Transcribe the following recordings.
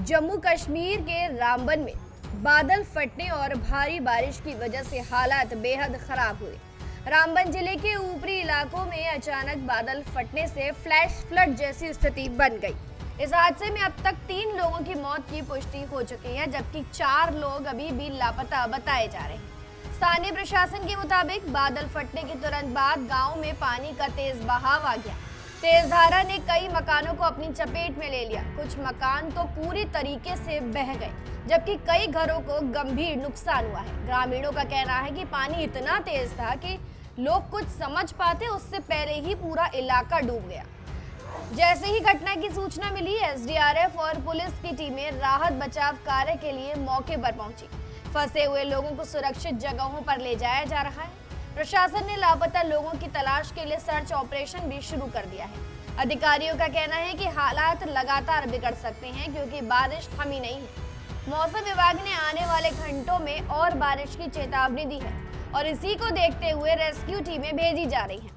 जम्मू कश्मीर के रामबन में बादल फटने और भारी बारिश की वजह से हालात बेहद खराब हुए। रामबन जिले के ऊपरी इलाकों में अचानक बादल फटने से फ्लैश फ्लड जैसी स्थिति बन गई। इस हादसे में अब तक 3 लोगों की मौत की पुष्टि हो चुकी है, जबकि 4 लोग अभी भी लापता बताए जा रहे हैं। स्थानीय प्रशासन के मुताबिक बादल फटने के तुरंत बाद गांव में पानी का तेज बहाव आ गया। तेज धारा ने कई मकानों को अपनी चपेट में ले लिया। कुछ मकान तो पूरी तरीके से बह गए, जबकि कई घरों को गंभीर नुकसान हुआ है। ग्रामीणों का कहना है कि पानी इतना तेज था कि लोग कुछ समझ पाते उससे पहले ही पूरा इलाका डूब गया। जैसे ही घटना की सूचना मिली, एसडीआरएफ और पुलिस की टीमें राहत बचाव कार्य के लिए मौके पर पहुंची। फंसे हुए लोगों को सुरक्षित जगहों पर ले जाया जा रहा है। प्रशासन ने लापता लोगों की तलाश के लिए सर्च ऑपरेशन भी शुरू कर दिया है। अधिकारियों का कहना है कि हालात लगातार बिगड़ सकते हैं क्योंकि बारिश थमी नहीं है। मौसम विभाग ने आने वाले घंटों में और बारिश की चेतावनी दी है और इसी को देखते हुए रेस्क्यू टीमें भेजी जा रही हैं।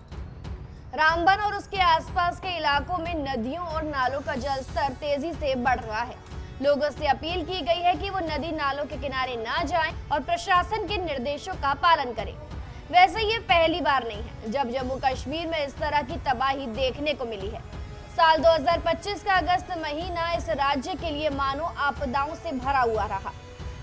रामबन और उसके आसपास के इलाकों में नदियों और नालों का जलस्तर तेजी से बढ़ रहा है। लोगों से अपील की गई है कि वो नदी नालों के किनारे ना जाएं और प्रशासन के निर्देशों का पालन करें। वैसे ये पहली बार नहीं है जब जम्मू कश्मीर में इस तरह की तबाही देखने को मिली है। साल 2025 का अगस्त महीना इस राज्य के लिए मानो आपदाओं से भरा हुआ रहा।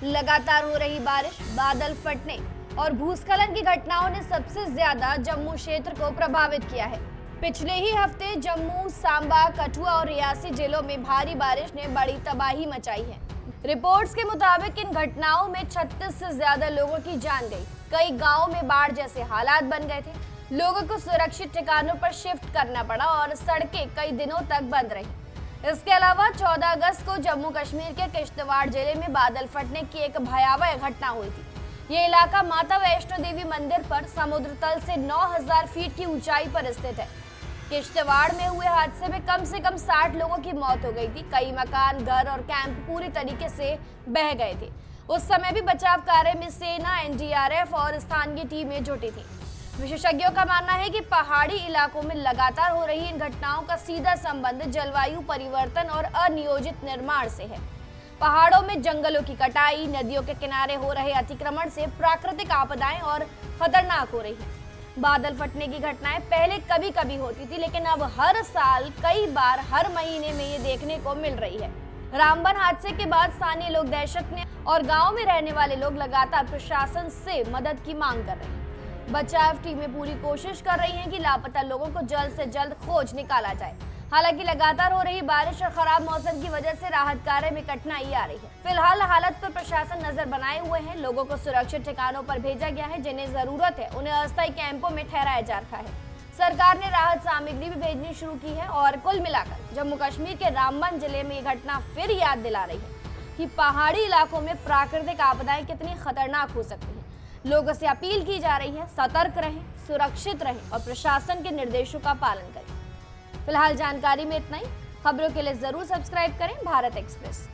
लगातार हो रही बारिश, बादल फटने और भूस्खलन की घटनाओं ने सबसे ज्यादा जम्मू क्षेत्र को प्रभावित किया है। पिछले ही हफ्ते जम्मू, सांबा, कठुआ और रियासी जिलों में भारी बारिश ने बड़ी तबाही मचाई है। रिपोर्ट्स के मुताबिक इन घटनाओं में 36 से ज्यादा लोगों की जान गई। कई गांवों में बाढ़ जैसे हालात बन गए थे। लोगों को सुरक्षित ठिकानों पर शिफ्ट करना पड़ा और सड़कें कई दिनों तक बंद रही। इसके अलावा 14 अगस्त को जम्मू कश्मीर के किश्तवाड़ जिले में बादल फटने की एक भयावह घटना हुई थी। ये इलाका माता वैष्णो देवी मंदिर पर समुद्र तल से 9000 फीट की ऊंचाई पर स्थित है। किश्तवाड़ में हुए हादसे में कम से कम 60 लोगों की मौत हो गई थी। कई मकान, घर और कैंप पूरी तरीके से बह गए थे। उस समय भी बचाव कार्य में सेना, एनडीआरएफ और स्थानीय टीमें जुटी थी। विशेषज्ञों का मानना है कि पहाड़ी इलाकों में लगातार हो रही इन घटनाओं का सीधा संबंध जलवायु परिवर्तन और अनियोजित निर्माण से है। पहाड़ों में जंगलों की कटाई, नदियों के किनारे हो रहे अतिक्रमण से प्राकृतिक आपदाएं और खतरनाक हो रही हैं। बादल फटने की घटनाएं पहले कभी कभी होती थी, लेकिन अब हर साल, कई बार, हर महीने में ये देखने को मिल रही है। रामबन हादसे के बाद स्थानीय लोग दहशत में और गांव में रहने वाले लोग लगातार प्रशासन से मदद की मांग कर रहे हैं। बचाव टीमें पूरी कोशिश कर रही हैं कि लापता लोगों को जल्द से जल्द खोज निकाला जाए। हालांकि लगातार हो रही बारिश और खराब मौसम की वजह से राहत कार्य में कठिनाई आ रही है। फिलहाल हालत पर प्रशासन नजर बनाए हुए है। लोगों को सुरक्षित ठिकानों पर भेजा गया है। जिन्हें जरूरत है उन्हें अस्थायी कैंपों में ठहराया जा रहा है। सरकार ने राहत सामग्री भी भेजनी शुरू की है और कुल मिलाकर जम्मू कश्मीर के रामबन जिले में ये घटना फिर याद दिला रही है कि पहाड़ी इलाकों में प्राकृतिक आपदाएं कितनी खतरनाक हो सकती हैं। लोगों से अपील की जा रही है, सतर्क रहें, सुरक्षित रहें और प्रशासन के निर्देशों का पालन करें। फिलहाल जानकारी में इतना ही। खबरों के लिए जरूर सब्सक्राइब करें भारत एक्सप्रेस।